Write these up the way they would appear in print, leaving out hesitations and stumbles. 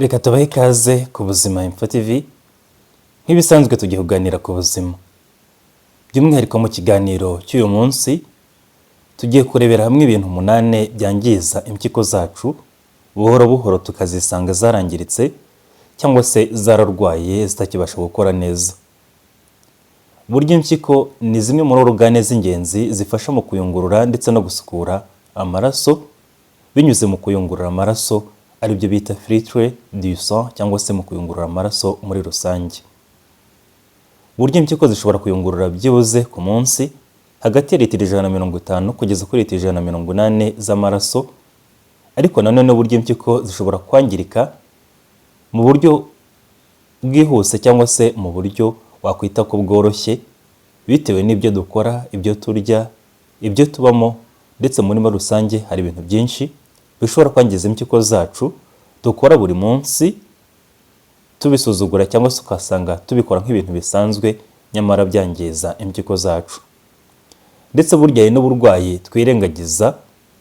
Reka tubahe ikaze ku buzima Info TV. Nk'ibisanzwe tugiye kuganira ku buzima. By'umwihariko mu kiganiro cy'uyu munsi tugiye kurebera hamwe ibintu 8 byangiza impyiko zacu buhoro buhoro tukazisanga zarangiritse cyangwa se zararwaye zitakibasha gukora neza. Burya impyiko ni zimwe muri organe z'ingenzi zifasha mu kuyungurura ndetse no gusukura amaraso binyuze mu kuyungurura amaraso ari byo bita filtre du sang cyangwa se mu kuyungurura amaraso muri rusange. Burya impyiko zishobora kuyungurura byibuze ku munsi hagati ya litiro 150 kugeza kuri litiro 180 z'amaraso, ariko nanone burya impyiko zishobora kwangirika mu buryo bwihuse cyangwa se mu buryo wakwita ko bworoshye bitewe n'ibyo dukora, ibyo turya, ibyo tubamo, ndetse muri rusange hari ibintu byinshi bishobora kwangiza impyiko zacu dukora buri munsi tubisuzugura cyangwa se ukasanga tubikora nk'ibintu bisanzwe nyamara byangiza impyiko zacu. Ndetse burya hari n'uburwayi twirengagiza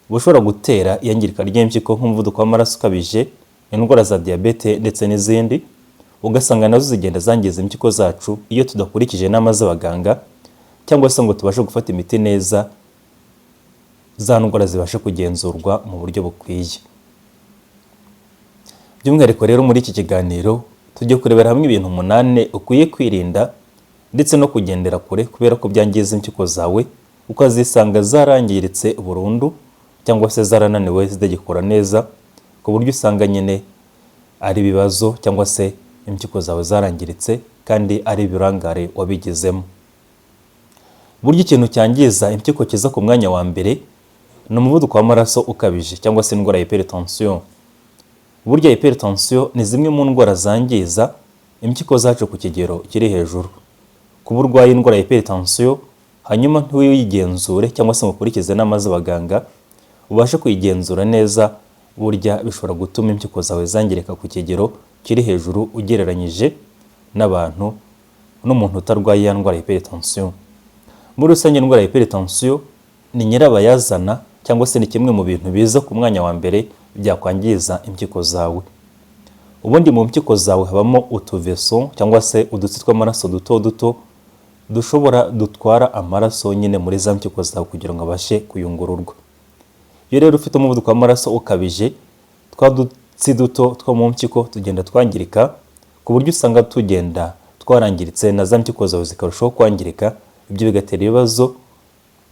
bushobora gutera iyangirika ry'impyiko nk'umuvuduko w'amaraso ukabije, indwara za diabete ndetse n'izindi, ugasanga nazo zigenda zangiza impyiko zacu iyo tudakurikije inama z'abaganga cyangwa se ngo tubashe gufata imiti neza, za ndwara zibashe kugenzurwa mu buryo bukwiye. By'umwihariko rero muri iki kiganiro tujye kurebera hamwe ibintu 8 ukwiye kwirinda ndetse no kugendera kure kubera ko byangiza impyiko zawe ukazisanga zarangiritse burundu cyangwa se zarananiwe zidagikora neza ku buryo usanga nyine ari ibibazo cyangwa se impyiko zawe zarangiritse kandi ari ibirangare wabigezemo. Burya ikintu cyangiza impyiko kiza ku mwanya wa mbere ni umuvuduko w'amaraso ukabije cyangwa se indwara ya hypertension. Burya hypertension ni zimwe mu ndwara zangiza impyiko zacu ku kigero kiri hejuru. Kuba urwaye indwara ya hypertension hanyuma ntiwiyigenzure cyangwa se mukurikize inama z'abaganga ubashe kuyigenzura neza, burya bishobora gutuma impyiko zawe zangirika ku kigero kiri hejuru ugereranyije n'abantu n'umuntu utarwaye ya ndwara ya hypertension. Muri rusange indwara ya hypertension ni nyirabayazana cyangwa se ni kimwe mu bintu biza ku mwanya wa mbere byakwangiza impyiko zawe. Ubundi mu mpyiko zawe habamo utuveso cyangwa se udutsi tw'amaraso duto duto dutwara amaraso nyine muri za mpyiko zawe kugira ngo abashe kuyungururwa. Iyo rero ufite umuvuduko w'amaraso ukabije, twa dutsi duto two mu mpyiko tugenda twangirika ku buryo usanga tugenda twarangiritse na za mpyiko zawe zikarushaho kwangirika. Ibyo bigatera ibibazo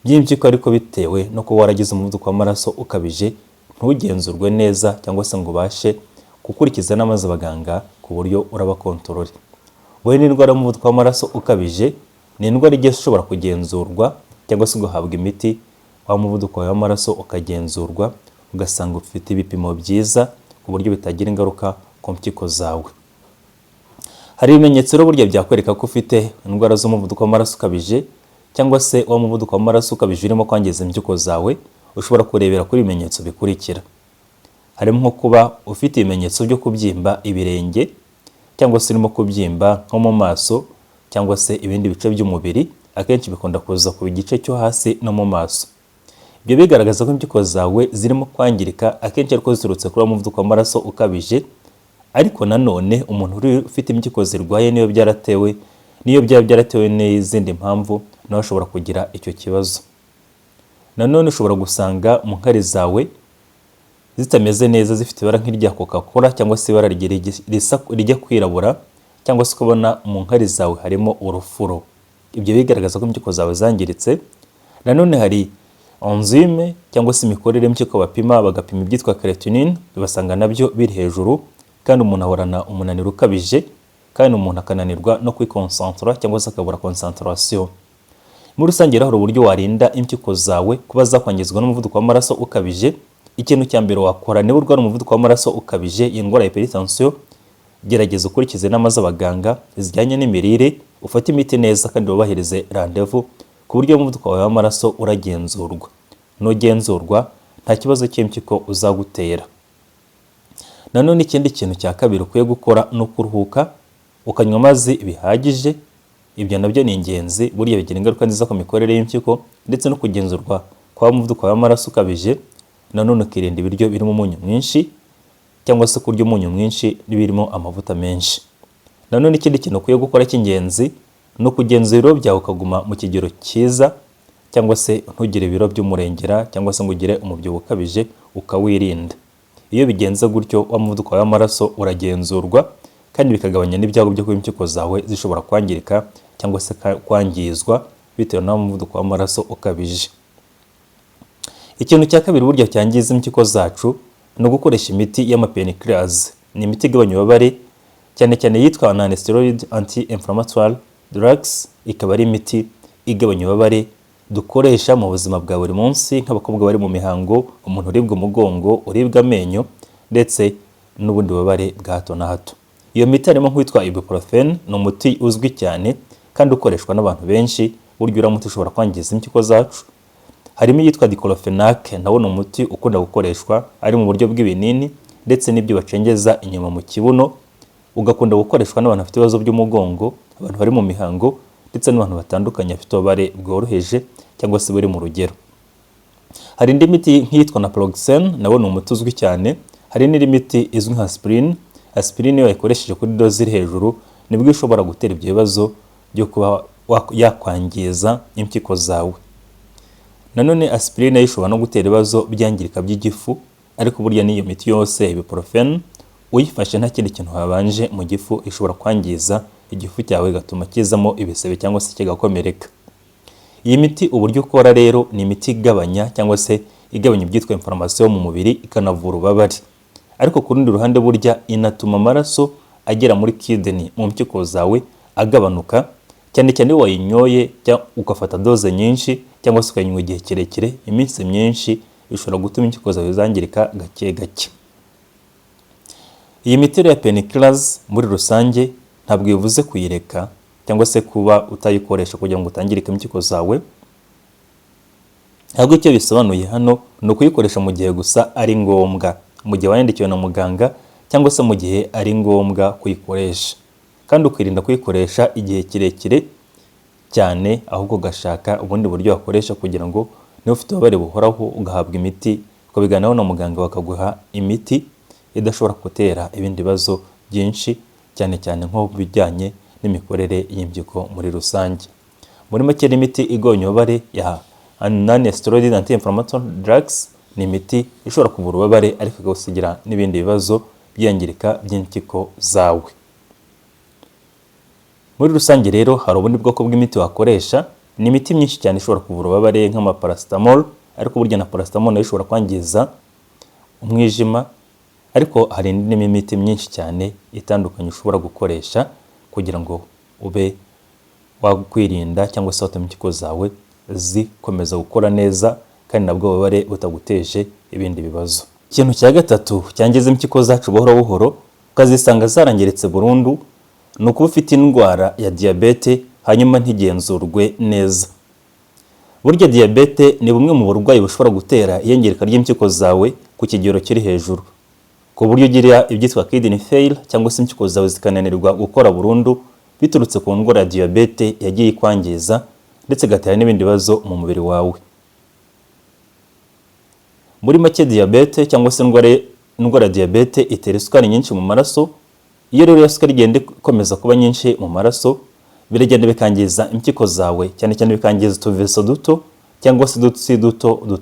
by'impyiko ariko bitewe no kuba waragize umuvuduko w'amaraso ukabije ntugenzurwe neza cyangwa se ngo ubashe gukurikiza inama z'abaganga ku buryo urabakontorore. Wowe n'indwara y'umuvuduko w'amaraso ukabije ni indwara igiye ishobora kugenzurwa cyangwa se ugahabwa imiti wa muvuduko w'amaraso ukagenzurwa ugasanga ufite ibipimo byiza ku buryo bitagira ingaruka ku mpyiko zawe. Hari ibimenyetso rero burya byakwereka ko ufite indwara z'umuvuduko w'amaraso ukabije cyangwa se wa muvuduko w'amaraso ukabije urimo kwangiza impyiko zawe. Ushobora kurebera kuri ibimenyetso bikurikira. Harimo nko kuba ufite ibimenyetso byo kubyimba ibirenge cyangwa se urimo kubyimba nko mu maso cyangwa se ibindi bice by'umubiri, akenshi bikunda kuza ku gice cyo hasi no mu maso. Ibyo bigaragaza ko impyiko zawe zirimo kwangirika, akenshi ariko ziturutse kuri umuvuduko w'amaraso ukabije. Ariko nanone umuntu ufite impyiko zirwaye niyo byaba byaratewe n'izindi mpamvu nawe ashobora kugira icyo kibazo. Nanone ushobora gusanga mu nkari zawe zitameze neza, zifite ibara nk'irya Coca-Cola cyangwa se ibara rijya kwirabura, cyangwa se ukabona mu nkari zawe harimo urufuro. Ibyo bigaragaza ko impyiko zawe zangiritse. Nanone hari enzyme cyangwa se imikorere y'impyiko bapima, bagapima ibyitwa creatinine, basanga nabyo biri hejuru, kandi umuntu ahorana umunaniro ukabije, kandi umuntu akananirwa no kwikonsantra cyangwa se akabura concentration. Muri rusange rero uburyo warinda impyiko zawe kuba zakwangizwa n'umuvuduko w'amaraso ukabije, ikintu cya mbere wakora niba urwara umuvuduko w'amaraso ukabije, indwara ya hypertension, gerageza ukurikize inama z'abaganga zijyanye n'imirire, ufate imiti neza kandi wubahirize rendez-vous ku buryo umuvuduko wawe w'amaraso uragenzurwa. Nugenzurwa nta kibazo cy'impyiko uzagutera. Nanone ikindi kintu cya kabiri ukwiye gukora ni ukuruhuka, ukanywa amazi bihagije. Ibyo nabyo ni ingenzi, burya bigira ingaruka nziza ku mikorere y'impyiko ndetse no kugenzurwa kwa umuvuduko w'amaraso ukabije. Nanone ukirinda ibiryo birimo umunyu mwinshi cyangwa se kurya umunyu mwinshi n'ibirimo amavuta menshi. Nanone ikindi kintu ukwiye gukora cy'ingenzi no kugenzura ibiro byawe ukaguma mu kigero cyiza, cyangwa se ntugire ibiro by'umurengera cyangwa se ngo ugire umubyibuho ukabije ukawirinda. Iyo bigenze gutyo wa muvuduko w'amaraso uragenzurwa kandi bikagabanya n'ibyago byo kuba impyiko zawe zishobora kwangirika cyangwa se kwangizwa bitewe n'umuvuduko w'amaraso ukabije. Ikintu cya kabiri burya cyangiza impyiko zacu no gukoresha imiti y'amapainkillers. Ni imiti igabanya ububabare cyane cyane yitwa non-steroid anti-inflammatory drugs. Ikaba ari imiti igabanya ububabare dukoresha mu buzima bwa buri munsi nk'abakobwa bari mu mihango, umuntu uribwa umugongo, uribwa amenyo ndetse n'ubundi bubabare bwa hato na hato. Iyo miti harimo nk'uwitwa ibuprofen, ni umuti uzwi cyane kandi ukoreshwa n'abantu benshi, burya uramutse ushobora kwangiza impyiko zacu. Harimo iyitwa diclofenac, nawo ni umuti ukunda gukoreshwa ari mu buryo bw'ibinini ndetse n'ibyo bacengeza inyuma mu kibuno, ugakunda gukoreshwa n'abantu bafite ibibazo by'umugongo, abantu bari mu mihango ndetse n'abantu batandukanye bafite ububabare bworoheje cyangwa se buri mu rugero. Hari indi miti nk'iyitwa naproxen, nawo ni umuti uzwi cyane. Hari n'indi miti izwi nka aspirin. Aspirin iyo wayikoresheje kuri doze iri hejuru nibwo ishobora gutera ibyo bibazo byo kuba yakwangiza impyiko zawe. Nanone aspirin nayo ishobora no gutera ibibazo byangirika by'igifu, ariko burya n'iyo miti yose ibuprofen uyifashe nta kindi kintu habanje mu gifu ishobora kwangiza igifu cyawe gatuma kizamo ibisebe cyangwa se kigakomereka. Iyi miti uburyo ukora rero ni imiti igabanya cyangwa se igabanya ibyitwa inflammation mu mubiri, ikanavura ububabare. Ariko ku rundi ruhande burya inatuma amaraso agera muri kidney mu mpyiko zawe agabanuka, cyane cyane iyo wayinyoye ugafata doze nyinshi cyangwa se ukayinywa igihe kirekire, iminsi myinshi, bishobora gutuma impyiko zawe zangirika gake gake. Iyi miti ya painkillers muri rusange ntabwo bivuze kuyireka cyangwa se kuba utayikoresha kugira ngo utangirike impyiko zawe. Ahubwo icyo bisobanuye hano ni ukuyikoresha mu gihe gusa ari ngombwa, mu gihe wayandikiwe na muganga cyangwa se mu gihe ari ngombwa kuyikoresha, kandi ukirinda kuyikoresha igihe kirekire cyane, ahubwo ugashaka ubundi buryo wakoresha kugira ngo niba ufite ububabare buhoraho ugahabwa imiti, ukabiganiraho na muganga bakaguha imiti idashobora gutera ibindi bibazo byinshi, cyane cyane nko bijyanye n'imikorere y'impyiko muri rusange. Muri make imiti igabanya ububabare ya non-steroid anti-inflammatory drugs ni imiti ishobora kuvura ububabare ariko ikawusigira n'ibindi bibazo byangirika by'impyiko zawe. Muri rusange rero hari ubundi bwoko bw'imiti wakoresha. Ni imiti myinshi cyane ishobora kuvura ububabare nk'amaparacetamol, ariko burya na paracetamol nayo ishobora kwangiza umwijima. Ariko hari n'imiti myinshi cyane itandukanye ushobora gukoresha kugira ngo ube wakwirinda cyangwa se watuma impyiko zawe zikomeza gukora neza kandi nabwo ububabare butaguteje ibindi bibazo. Ikintu cya gatatu cyangiza impyiko zacu buhoro buhoro ukazisanga zarangiritse burundu ni ukuba ufite indwara ya diyabete hanyuma ntigenzurwe neza. Burya diyabete ni bumwe mu burwayi bushobora gutera iyangirika ry'impyiko zawe ku kigero kiri hejuru, ku buryo ugira ibyitwa kidney failure cyangwa se impyiko zawe zikananirwa gukora burundu biturutse ku ndwara ya diyabete yagiye ikwangiza ndetse igatera n'ibindi bibazo mu mubiri wawe. Muri make diyabete cyangwa se indwara ya diyabete itera isukari nyinshi mu maraso. Iyo rero ya sukari igenda ikomeza kuba nyinshi mu maraso, biragenda bikangiza impyiko zawe, cyane cyane bikangiza utuveso duto cyangwa se udutsi duto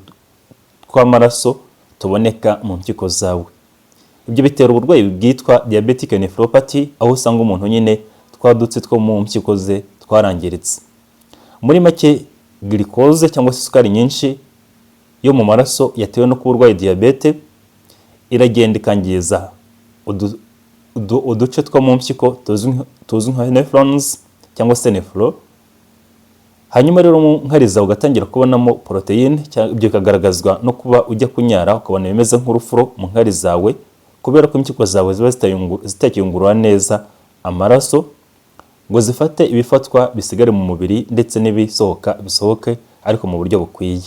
tw'amaraso tuboneka mu mpyiko zawe. Ibyo bitera uburwayi bwitwa diabetic nephropathy, aho usanga umuntu nyine twadutsi two mu mpyiko ze twarangiritse. Muri make glucose cyangwa se isukari nyinshi yo mu maraso yatewe no kuba urwaye diyabete iragenda ikangiza uduce two mu mpyiko tuzwi nka nephrons cyangwa se nephro. Hanyuma rero mu nkari zawe ugatangira kubonamo proteine, ibyo bikagaragazwa no kuba ujya kunyara ukabona bimeze nk'urufuro mu nkari zawe, kubera ko impyiko zawe ziba zitakiyungurura neza amaraso ngo zifate ibifatwa bisigare mu mubiri ndetse n'ibisohoka bisohoke ariko mu buryo bukwiye.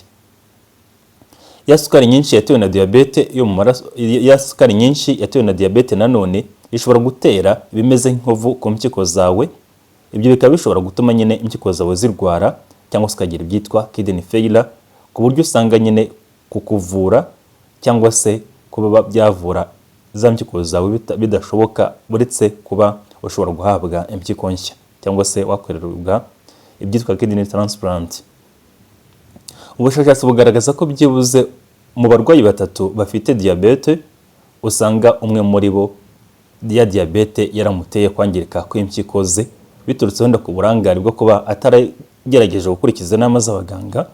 Ya sukari nyinshi yatewe na diyabete yo mu maraso, ya sukari nyinshi yatewe na diyabete nanone ishobora gutera ibimeze nk'inkovu ku mpyiko zawe. Ibyo bikaba bishobora gutuma nyine impyiko zawe zirwara cyangwa se ukagira ibyitwa kidney failure, ku buryo usanga nyine kukuvura cyangwa se kuba byavura za mpyiko zawe bidashoboka, uretse kuba ushobora guhabwa impyiko nshya cyangwa se wakorerwa ibyitwa kidney transplant. Ubushakashatsi bugaragaza ko byibuze mu barwayi 3 bafite diabete usanga umwe muri bo ya diabete yaramuteye kwangirika kw'impyiko ze, biturutse wenda ku burangare bwo kuba ataragerageje gukurikiza inama z'abaganga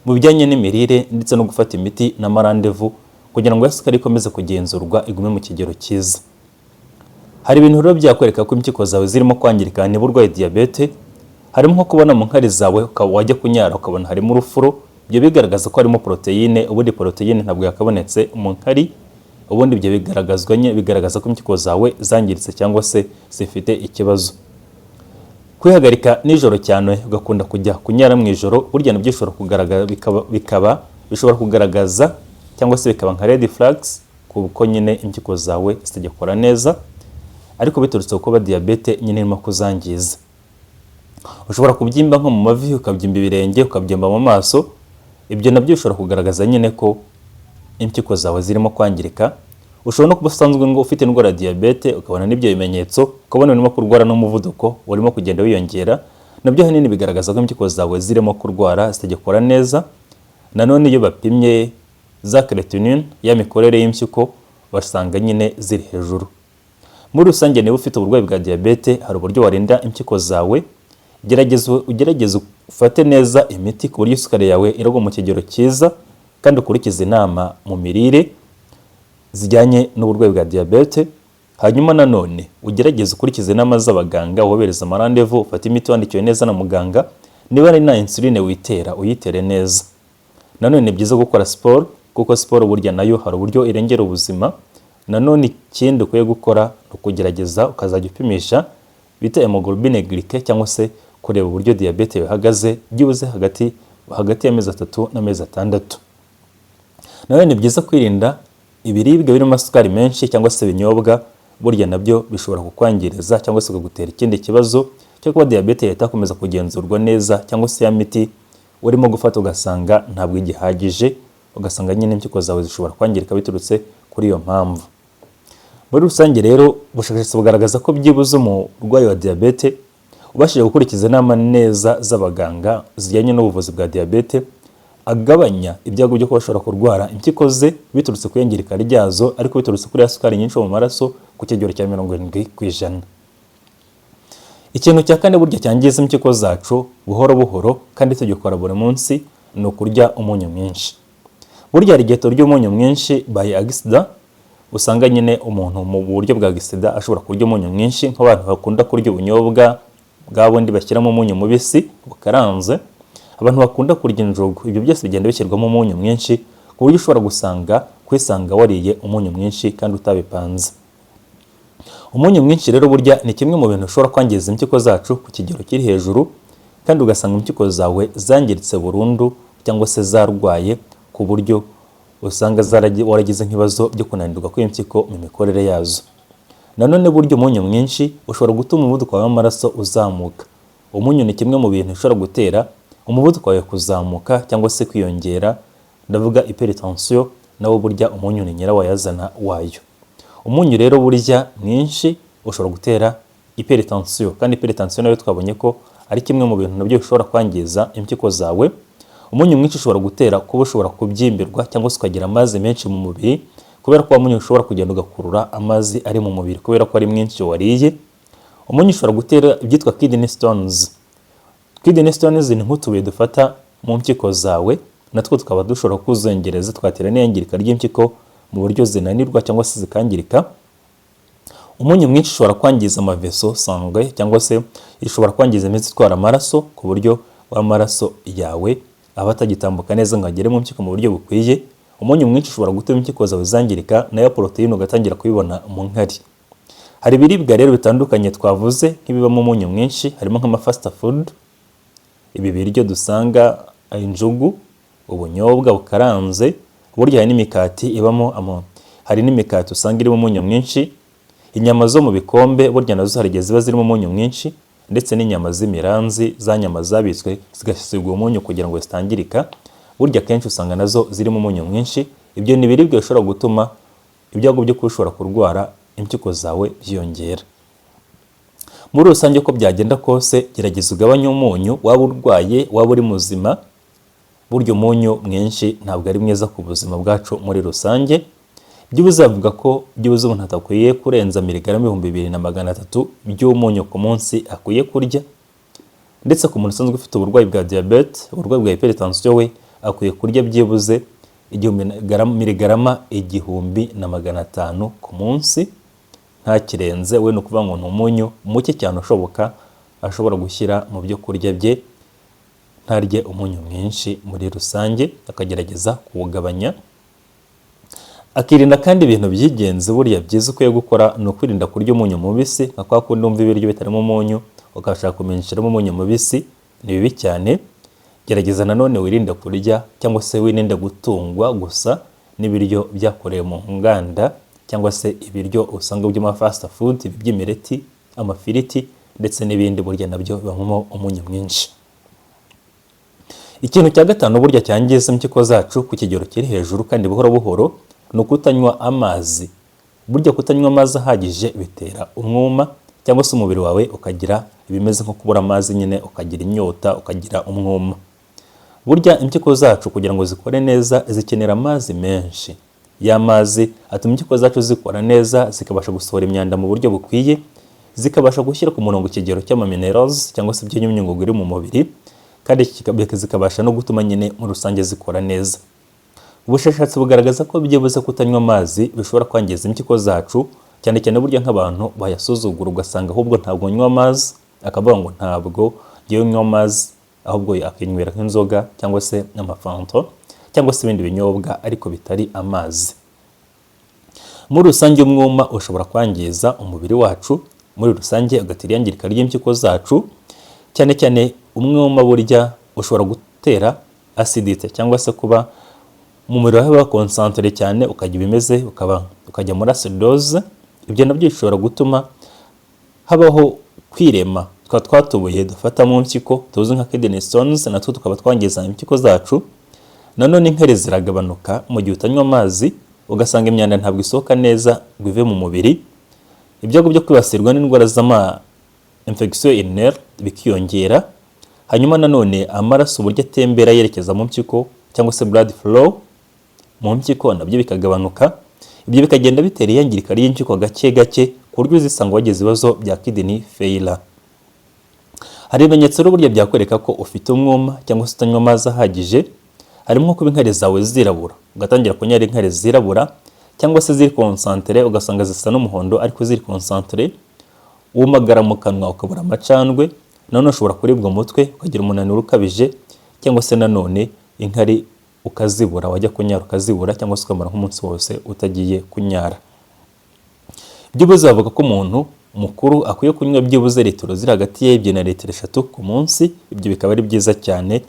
mu bijyanye n'imirire ndetse no gufata imiti n'amarandevu kugira ngo isukari ikomeze kugenzurwa igume mu kigero cyiza. Hari ibintu rero byakwereka ko impyiko zawe zirimo kwangirika niba urwaye diabete, harimo nko kubona mu nkari zawe wajya kunyara ukabona harimo urufuro, ibyo bigaragaza ko harimo proteine, ubundi proteine ntabwo yakabonetse mu nkari, ubundi ibyo bigaragaza ko impyiko zawe zangiritse cyangwa se zifite ikibazo. Kwihagarika nijoro cyane ugakunda kujya kunyara mu ijoro, burya nabyo bishobora kugaragaza cyangwa se bikaba nka red flags kuko nyine impyiko zawe zitagikora neza, ariko biturutse kuba diabete nyine irimo kuzangiza. Ushobora kubyimba nko mu mavi, ukabyimba ibirenge, ukabyimba mu maso, ibyo nabyo bishobora kugaragaza nyine ko impyiko zawe zirimo kwangirika. Ushobora no kuba usanzwe ngo ufite indwara ya diabete ukabona n'ibyo bimenyetso, ukabona urimo kurwara n'umuvuduko urimo kugenda wiyongera, nabyo hanini bigaragaza ko impyiko zawe zirimo kurwara zitagikora neza. Nanone iyo bapimye za creatinine ya mikorere y'impyiko basanga nyine ziri hejuru. Muri rusange niba ufite uburwayi bwa diabete hari uburyo warinda impyiko zawe. Ugerageze ufate neza imiti ku buryo isukari yawe iragwa mu kigero cyiza, kandi ukurikize inama mu mirire zijyanye n'uburwayi bwa diabete. Hanyuma nanone ugerageze ukurikize inama z'abaganga, wobereza amarandevu, ufate imiti wandikiwe neza na muganga. Niba ari na insuline witera uyitere neza. Nanone ni byiza gukora siporo kuko siporo burya nayo hari uburyo irengera ubuzima. Nanone ikindi ukwiye gukora ni ukugerageza ukazajya upimisha bita hemoglobine glycée cyangwa se kureba uburyo diabete ihagaze byibuze hagati y'amezi 3 n'amezi 6. Nanone ni byiza kwirinda ibiribwa birimo sukari menshi cyangwa se ibinyobwa, burya nabyo bishobora kukwangiriza cyangwa se kugutera ikindi kibazo cyo kuba diabete itakomeza kugenzurwa neza, cyangwa se ya miti urimo gufata ugasanga ntabwo igihagije, ugasanga nyine impyiko zawe zishobora kwangirika biturutse kuri iyo mpamvu. Muri rusange rero ubushakashatsi bugaragaza ko byibuze umurwayi wa diabete ubashije gukurikiza inama neza z'abaganga zijyanye n'ubuvuzi bwa diabete, agabanya ibyago byo kubashobora kurwara impyiko ze biturutse ku iyangirika ryazo, ariko biturutse kuri ya sukari nyinshi mu maraso ku kigero cya 70%. Ikintu cya kane burya cyangiza impyiko zacu buhoro buhoro kandi tugikora buri munsi ni ukurya umunyu mwinshi. Burya hari igihe turya umunyu mwinshi by accident, usanga nyine umuntu mu buryo bwa gisida ashobora kurya umunyu mwinshi, nk'abantu bakunda kurya ubunyobwa bwa bundi bashyiramo umunyu mubisi bukaranze, abantu bakunda kurya injugu, ibyo byose bigenda bishyirwamo umunyu mwinshi ku buryo ushobora kwisanga wariye umunyu mwinshi kandi utabipanze. Umunyu mwinshi rero burya ni kimwe mu bintu ushobora kwangiza impyiko zacu ku kigero kiri hejuru, kandi ugasanga impyiko zawe zangiritse burundu cyangwa se zarwaye ku buryo usanga waragize nk'ibibazo byo kunanirwa kw'impyiko mu mikorere yazo. Nanone burya umunyu mwinshi ushobora gutuma umuvuduko w'amaraso uzamuka. Umunyu ni kimwe mu bintu ushobora gutera umuvuduko wawe kuzamuka cyangwa se kwiyongera, ndavuga hypertension, nawo burya umunyu ni nyirabayazana wayo. Umunyu rero burya mwinshi ushobora gutera hypertension, kandi hypertension nayo twabonye ko ari kimwe mu bintu nabyo bishobora kwangiza impyiko zawe. Umunyu mwinshi ushobora gutera kuba ushobora kubyimbirwa cyangwa se ukagira amazi menshi mu mubiri, kubera ko umunyu ushobora kugenda ugakurura amazi ari mu mubiri kubera ko ari mwinshi wariye. Umunyu ushobora gutera ibyitwa kidney stones. Kidney stones ni nk'utubuye dufata mu mpyiko zawe, natwo tukaba dushobora kuzengereza twatera n'iyangirika ry'impyiko mu buryo zinanirwa cyangwa se zikangirika. Umunyu mwinshi ushobora kwangiza amaveso sanguin cyangwa se ishobora kwangiza imitsi itwara amaraso ku buryo w'amaraso yawe aba atagitambuka neza ngo agere mu mpyiko mu buryo bukwiye. Umunyu mwinshi ushobora gutuma impyiko zawe zangirika, nayo proteine ugatangira kuyibona mu nkari. Hari ibiribwa rero bitandukanye twavuze nk'ibibamo umunyu mwinshi, harimo nk'amafast food, ibi biryo dusanga injugu, ubunyobwa bukaranze, burya hari n'imikati ibamo hari n'imikati usanga irimo umunyu mwinshi. Inyama zo mu bikombe burya nazo hari igihe ziba zirimo umunyu mwinshi, ndetse n'inyama z'imiranzi, za nyama zabitswe zigasigwa umunyu kugira ngo zitangirika, burya kenshi usanga nazo zirimo umunyu mwinshi. Ibyo ni ibiribwa bishobora gutuma ibyago byo kuba ushobora kurwara impyiko zawe byiyongera. Muri rusange uko byagenda kose, gerageza ugabanye umunyu, waba urwaye waba uri muzima. Burya umunyu mwinshi ntabwo ari mwiza ku buzima bwacu muri rusange. Byibuze bavuga ko byibuze umuntu atakwiye kurenza miligarama 2300 by'umunyu ku munsi akwiye kurya. Ndetse ku muntu usanzwe ufite uburwayi bwa diabete, uburwayi bwa hypertension, we akwiye kurya byibuze miligarama 1500 ku munsi, nta kirenze. We no kuvuga ngo ni umunyu muke cyane ushoboka ashobora gushyira mu byo kurya bye, ntarye umunyu mwinshi muri rusange, akagerageza kuwugabanya. Akirinda kandi ibintu by'ingenzi burya byiza ukwiye gukora ni ukwirinda kurya umunyu mubisi, nka kwa kundi wumva ibiryo bitarimo umunyu ukashaka kumenshiramo umunyu mubisi, ni bibi cyane. Gerageza nanone wirinde kurya cyangwa se wirinde gutungwa gusa n'ibiryo byakorewe mu nganda cyangwa se ibiryo usanga by'ama fast food, by'imireti, amafiriti ndetse n'ibindi, burya nabyo bibamo umunyu mwinshi. Ikintu cya gatanu burya cyangiza impyiko zacu ku kigero kiri hejuru kandi buhoro buhoro ni ukutanywa amazi. Burya kutanywa amazi ahagije bitera umwuma, cyangwa se umubiri wawe ukagira ibimeze nko kubura amazi nyine, ukagira inyota, ukagira umwuma. Burya impyiko zacu kugira ngo zikore neza zikenera amazi menshi. Ya mazi atuma impyiko zacu zikora neza, zikabasha gusohora imyanda mu buryo bukwiye, zikabasha gushyira ku murongo ikigero cy'amaminerals cyangwa se by'inyungugu iri mu mubiri, kandi zikabasha no gutuma nyine muri rusange zikora neza. Ubushakashatsi bugaragaza ko byibuze kutanywa amazi bishobora kwangiza impyiko zacu, cyane cyane burya nk'abantu bayasuzugura, ugasanga ahubwo ntabwo nywa amazi, akavuga ngo ntabwo ngiye nywa amazi, ahubwo akinywera nk'inzoga cyangwa se amafanta cyangwa se ibindi binyobwa ariko bitari amazi. Muri rusange umwuma ushobora kwangiza umubiri wacu, muri rusange ugatera iyangirika ry'impyiko zacu. Cyane cyane umwuma burya ushobora gutera acidite cyangwa se kuba mu mubiri wawe bakonsantere cyane, ukajya bimeze ukajya muri acidose. Ibyo nabyo bishobora gutuma habaho kwirema twatubuye dufata mu mpyiko tuzi nka kidney stones, natwo tukaba twangiza impyiko zacu. Nanone inkari ziragabanuka mu gihe utanywa amazi, ugasanga imyanda ntabwo isohoka neza ngo ive mu mubiri. Ibyago byo kwibasirwa n'indwara z'ama infection urinaire bikiyongera. Hanyuma nanone amaraso uburyo atembera yerekeza mu mpyiko cyangwa se blood flow mu mpyiko nabyo bikagabanuka. Ibyo bikagenda bitera iyangirika ry'impyiko gake gake ku buryo uzisanga wagize ibibazo bya kidney failure. Hari ibimenyetso burya byakwereka ko ufite umwuma cyangwa se utanywa amazi ahagije. Harimo kuba inkari zawe zirabura, ugatangira kunyara inkari zirabura cyangwa se ziri concentré, ugasanga zisa n'umuhondo ariko ziri concentré. Umagara mu kanwa ukabura amacandwe, nanone ushobora kuribwa umutwe, ukagira umunaniro ukabije, cyangwa se nanone inkari ukazibura, wajya kunyara ukazibura, cyangwa se ukamara nk'umunsi wose utagiye kunyara. Byibuze bavuga ko umuntu mukuru akwiye kunywa byibuze litiro ziri hagati y'ebyiri na litiro 3 ku munsi. Ibyo bikaba ari byiza cyane.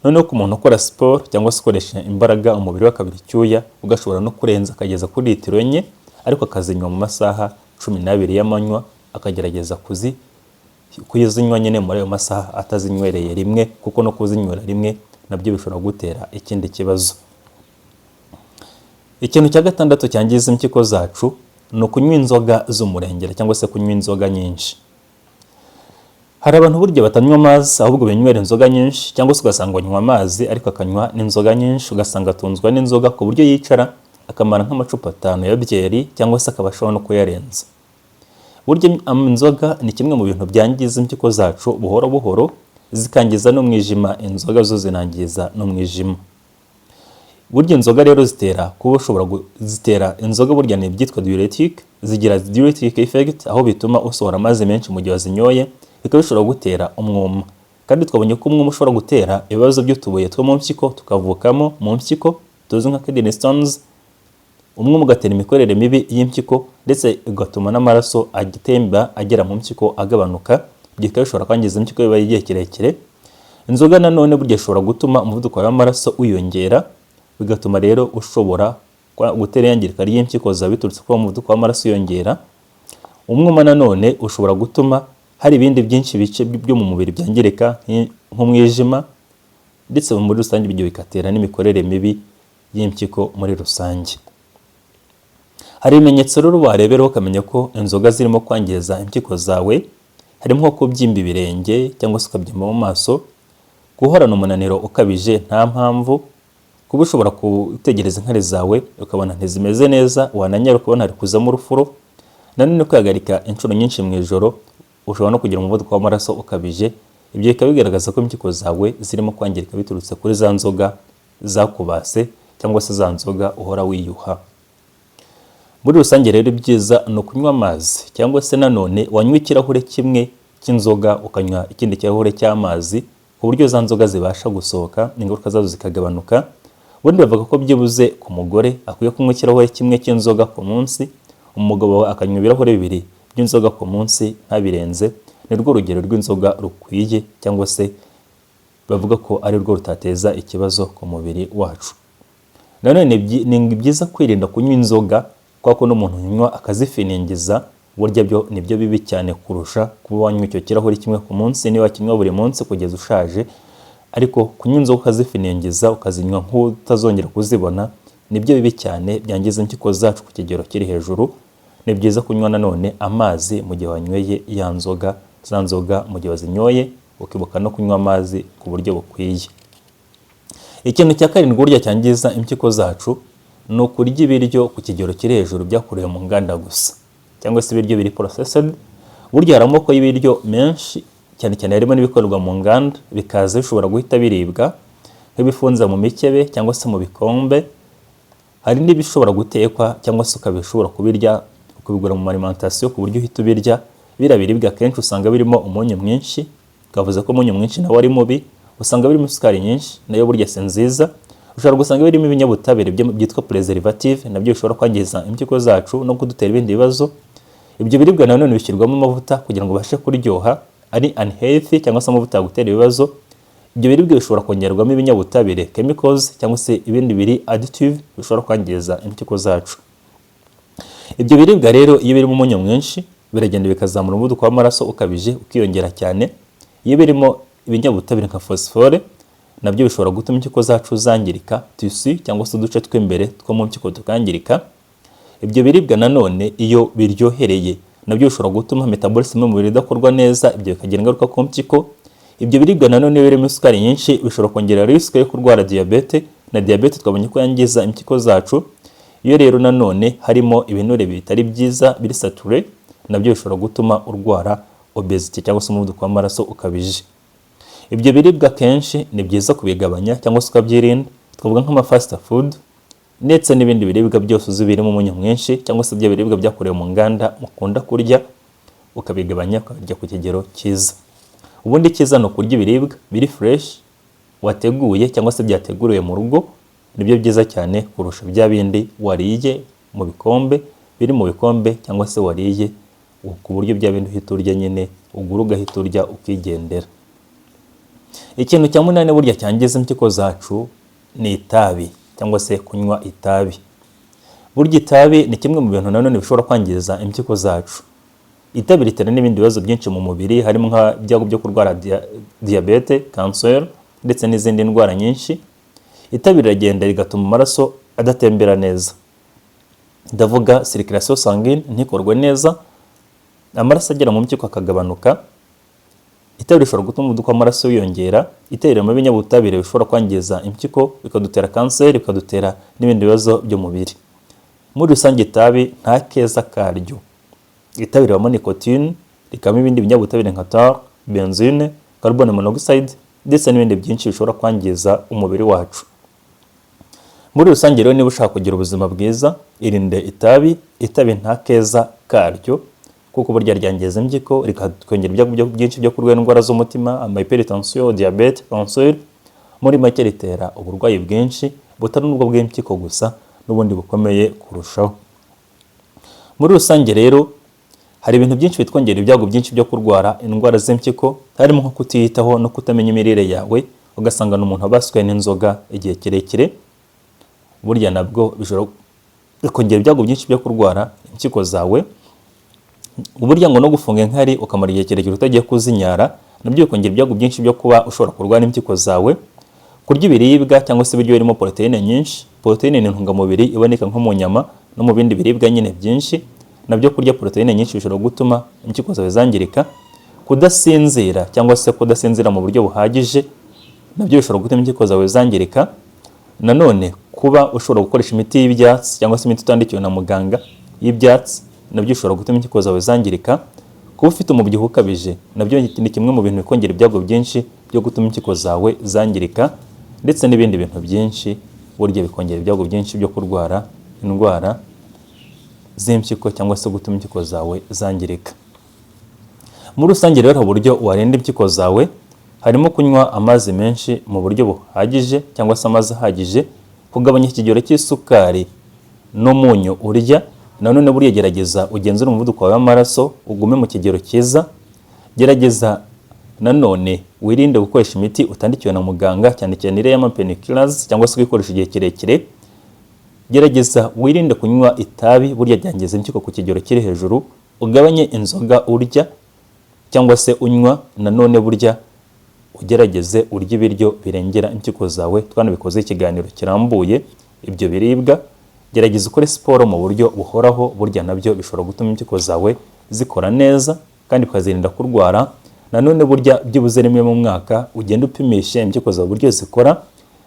Noneho ku muntu ukora siporo cyangwa se ukoresha imbaraga, umubiri wakabira icyuya, ugashobora no kurenza akageza kuri litiro 4, ariko akazinywa mu masaha 12 y'amanywa, akagerageza kuyizinywa nyine muri ayo masaha atazinywereye rimwe, kuko no kuzinywera rimwe nabyo bishobora gutera ikindi kibazo. Ikintu cya gatandatu cyangiza impyiko zacu ni ukunywa inzoga z'umurengera cyangwa se kunywa inzoga nyinshi. Hari abantu burya batanywa amazi ahubwo benywera inzoga nyinshi, cyangwa se ugasanga anywa amazi ariko akanywa n'inzoga nyinshi, ugasanga atunzwa n'inzoga ku buryo yicara akamara nk'amacupa 5 ya byeri cyangwa se akabashaho no kuyarenza. Burya inzoga ni kimwe mu bintu byangiza impyiko zacu buhoro buhoro, zikangiza n'umwijima. Inzoga zo zinangiza n'umwijima. Burya inzoga rero zitera inzoga burya ni ibyitwa diuretic, zigira diuretic effect, aho bituma usohora amazi menshi mu gihe wazinyoye, bikaba bishobora gutera umwuma. Kandi twabonye ko umwuma ushobora gutera ibibazo by'utubuye two mu mpyiko tukavukamo mu mpyiko tuzi nka kidney stones. Umwuma ugatera imikorere mibi y'impyiko, ndetse ugatuma n'amaraso agitemba agera mu mpyiko agabanuka, bikaba bishobora kwangiza impyiko biba igihe kirekire. Inzoga nanone burya ishobora gutuma umuvuduko w'amaraso wiyongera, bigatuma rero ushobora gutera iyangirika ry'impyiko zawe biturutse ko umuvuduko w'amaraso yongera. Umwuma nanone ushobora gutuma hari ibindi byinshi bice byo mu mubiri byangirika nk'umwijima, ndetse muri rusange ibyo bikatera n'imikorere mibi y'impyiko muri rusange. Hari ibimenyetso rero wareberaho ukamenya ko inzoga zirimo kwangiza impyiko zawe, harimo nko kubyimba ibirenge cyangwa se ukabyimba mu maso, guhorana umunaniro ukabije nta mpamvu, kuba ushobora gutegereza inkari zawe ukabona ntizimeze neza, wananyara ukabona hari kuzamo urufuro, nanone kwihagarika inshuro nyinshi mu ijoro, ushobora no kugira umuvuduko w'amaraso ukabije. Ibyo bikaba bigaragaza ko impyiko zawe zirimo kwangirika biturutse kuri za nzoga zakubase cyangwa se za nzoga uhora wiyuha. Muri rusange rero ibyiza ni ukunywa amazi, cyangwa se nanone wanywa ikirahure kimwe cy'inzoga ukanywa ikindi kirahure cy'amazi, ku buryo za nzoga zibasha gusohoka, ingaruka zazo zikagabanuka. Ubundi bavuga ko byibuze ku mugore akwiye kunywa ikirahure kimwe cy'inzoga ku munsi, umugabo we akanywa ibirahure bibiri by'inzoga ku munsi ntabirenze. Ni rwo rugero rw'inzoga rukwiye, cyangwa se bavuga ko ari rwo rutateza ikibazo ku mubiri wacu. Nanone ni byiza kwirinda kunywa inzoga, kuko n'umuntu unywa akazifiningiza, burya byo nibyo bibi cyane kurusha kuba wanywa icyo kirahuri kimwe ku munsi, niba wakinywa buri munsi kugeza ushaje. Ariko kunywa inzoga ukazifiningiza ukazinywa nk'utazongera kuzibona, nibyo bibi cyane, byangiza impyiko zacu ku kigero kiri hejuru. Ni byiza kunywa nanone amazi mu gihe wanyweye ya nzoga, za nzoga mu gihe wazinyoye, ukibuka no kunywa amazi ku buryo bukwiye. Ikintu cya karindwi burya cyangiza impyiko zacu ni ukurya ibiryo ku kigero kiri hejuru byakorewe mu nganda gusa, cyangwa se ibiryo biri processed. Burya hari amoko y'ibiryo menshi, cyane cyane harimo n'ibikorerwa mu nganda, bikaza bishobora guhita biribwa nk'ibifunze mu mikebe cyangwa se mu bikombe. Hari n'ibishobora gutekwa cyangwa se ukabishobora kubirya ukabigura mu alimentation ku buryo uhita ubirya. Biriya biribwa akenshi usanga birimo umunyu mwinshi, twavuze ko umunyu mwinshi nawo ari mubi. Usanga birimo isukari nyinshi, nayo burya si nziza. Ushobora gusanga birimo ibinyabutabire byitwa preservative, nabyo bishobora kwangiza impyiko zacu no kudutera ibindi bibazo. Ibyo biribwa nanone bishyirwamo amavuta kugira ngo bashe kuryoha, ari unhealthy cyangwa se amavuta yagutera ibibazo. Ibyo biribwa bishobora kongerwamo ibinyabutabire chemicals, cyangwa se ibindi biri additive bishobora kwangiza impyiko zacu. Ibyo biribwa rero iyo birimo umunyu mwinshi biragenda bikazamura umuvuduko w'amaraso ukabije, ukiyongera cyane. Iyo birimo ibinyabutabire nka phosphore, nabyo bishobora gutuma impyiko zacu zangirika, tissue cyangwa se uduce tw'imbere two mu mpyiko tukangirika. Ibyo biribwa nanone iyo biryohereye, nabyo bishobora gutuma metabolism mu mubiri idakorwa neza, ibyo bikagira ingaruka ku mpyiko. Ibyo biribwa nanone iyo birimo isukari nyinshi bishobora kongera risk yo kurwara diabete, na diabete twabonye ko yangiza impyiko zacu. Iyo rero nanone harimo ibinure bitari byiza biri saturé, nabyo bishobora gutuma urwara obesity cyangwa se umuvuduko w'amaraso ukabije. Ibyo biribwa kenshi ni byiza kubigabanya cyangwa se ukabyirinda, twavuga nk'ama fast food ndetse n'ibindi biribwa byose uzi birimo umunyu mwinshi, cyangwa se ibyo biribwa byakorewe mu nganda mukunda kurya, ukabigabanya ukarya ku kigero cyiza. Ubundi cyiza ni ukurya ibiribwa biri fresh, wateguye cyangwa se byateguriwe mu rugo. Nibyo byiza cyane kurusha bya bindi wariye mu bikombe, biri mu bikombe, cyangwa se wariye ku buryo bya bindi uhita urya nyine, ugura ugahita urya ukigendera. Ikintu cya munani burya cyangiza impyiko zacu ni itabi, cyangwa se kunywa itabi. Burya itabi ni kimwe mu bintu nanone bishobora kwangiza impyiko zacu. Itabi ritera n'ibindi bibazo byinshi mu mubiri, harimo nk'ibyago byo kurwara diabete, cancer ndetse n'izindi ndwara nyinshi. Itabi riragenda rigatuma amaraso adatembera neza, ndavuga circulation sanguine ntikorwe neza, amaraso agera mu mpyiko akagabanuka. Itabi rishobora gutuma umuvuduko w'amaraso wiyongera, itabi ririmo ibinyabutabire bishobora kwangiza impyiko, bikadutera cancer, bikadutera n'ibindi bibazo byo mu mubiri. Muri rusange itabi nta keza karyo. Itabi ribamo nicotine, rikabamo ibindi binyabutabire nka tar, benzine, carbon monoxide ndetse n'ibindi byinshi bishobora kwangiza umubiri wacu. Muri rusange rero niba ushaka kugira ubuzima bwiza, irinde itabi. Itabi nta keza karyo, kuko burya ryangiza impyiko, rikongera ibyago byinshi byo kurwara indwara z'umutima, hypertension, diabete, cancer. Muri make ritera uburwayi bwinshi butari n'ubwo bw'impyiko gusa, n'ubundi bukomeye kurushaho. Muri rusange rero hari ibintu byinshi bitwongera ibyago byinshi byo kurwara indwara z'impyiko, harimo nko kutiyitaho no kutamenya imirire yawe, ugasanga n'umuntu abaswe n'inzoga igihe kirekire. Burya nabwo bishobora kongera ibyago byinshi byo kurwara impyiko zawe. Burya ngo no gufunga inkari ukamara igihe kirekire utagiye kuzinyara, nabyo bikongera ibyago byinshi byo kuba ushobora kurwara impyiko zawe. Kurya ibiribwa cyangwa se ibiryo birimo proteine nyinshi. Proteine ni intungamubiri iboneka nko mu nyama, no mu bindi biribwa nyine byinshi, nabyo kurya poroteyine nyinshi bishobora gutuma impyiko zawe zangirika. Kudasinzira cyangwa se kudasinzira mu buryo buhagije nabyo bishobora gutuma impyiko zawe zangirika. Nanone kuba ushobora gukoresha imiti y'ibyatsi cyangwa se imiti utandikiwe na muganga y'ibyatsi nabyo bishobora gutuma impyiko zawe zangirika. Kuba ufite umubyibuho ukabije nabyo ni kimwe mu bintu bikongera ibyago byinshi byo gutuma impyiko zawe zangirika, ndetse n'ibindi bintu byinshi burya bikongera ibyago byinshi byo kurwara indwara z'impyiko cyangwa se gutuma impyiko zawe zangirika. Muri rusange rero uburyo warinda impyiko zawe harimo kunywa amazi menshi mu buryo buhagije cyangwa se amazi ahagije, kugabanya ikigero cy'isukari n'umunyu urya. Nanone buriya gerageza ugenzure umuvuduko wawe w'amaraso ugume mu kigero cyiza. Gerageza nanone wirinde gukoresha imiti utandikiwe na muganga, cyane cyane iriya painkillers cyangwa se kuyikoresha igihe kirekire. Gerageza wirinde kunywa itabi, burya ryangiza impyiko ku kigero kiri hejuru. Ugabanye inzoga urya cyangwa se unywa. Nanone burya ugerageze urya ibiryo birengera impyiko zawe, twanabikoze ikiganiro kirambuye ibyo biribwa. Gerageza ukore siporo mu buryo buhoraho, burya nabyo bishobora gutuma impyiko zawe zikora neza kandi ukazirinda kurwara. Nanone burya byibuze rimwe mu mwaka ugenda upimisha impyiko zawe uburyo zikora.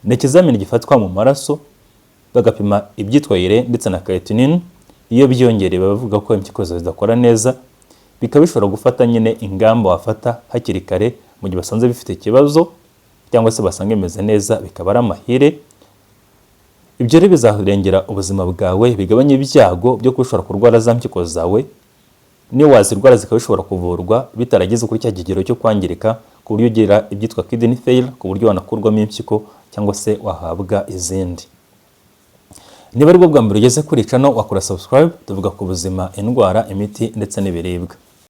Ni ikizamini gifatwa mu maraso bagapima ibyitwa ire ndetse na creatinine. Iyo byongereye bavuga ko impyiko zawe zidakora neza, bikaba bishobora gufata nyine ingamba wafata hakiri kare mu gihe basanze bifite ikibazo cyangwa se basanga bimeze neza, bikaba ari amahire. Ibyo rero bizarengera ubuzima bwawe, bigabanya ibyago byo kushobora kurwara za mpyiko zawe. Niyo wazirwara zikaba bishobora kuvurwa bitarageze kuri cya kigero cyo kwangirika ku buryo ugira ibyitwa kidney failure, ku buryo wanakurwamo impyiko cyangwa se wahabwa izindi. Niba ari bwo bwa mbere ugeze kuri channel wakora subscribe. Tuvuga ku buzima, indwara, imiti ndetse n'ibiribwa.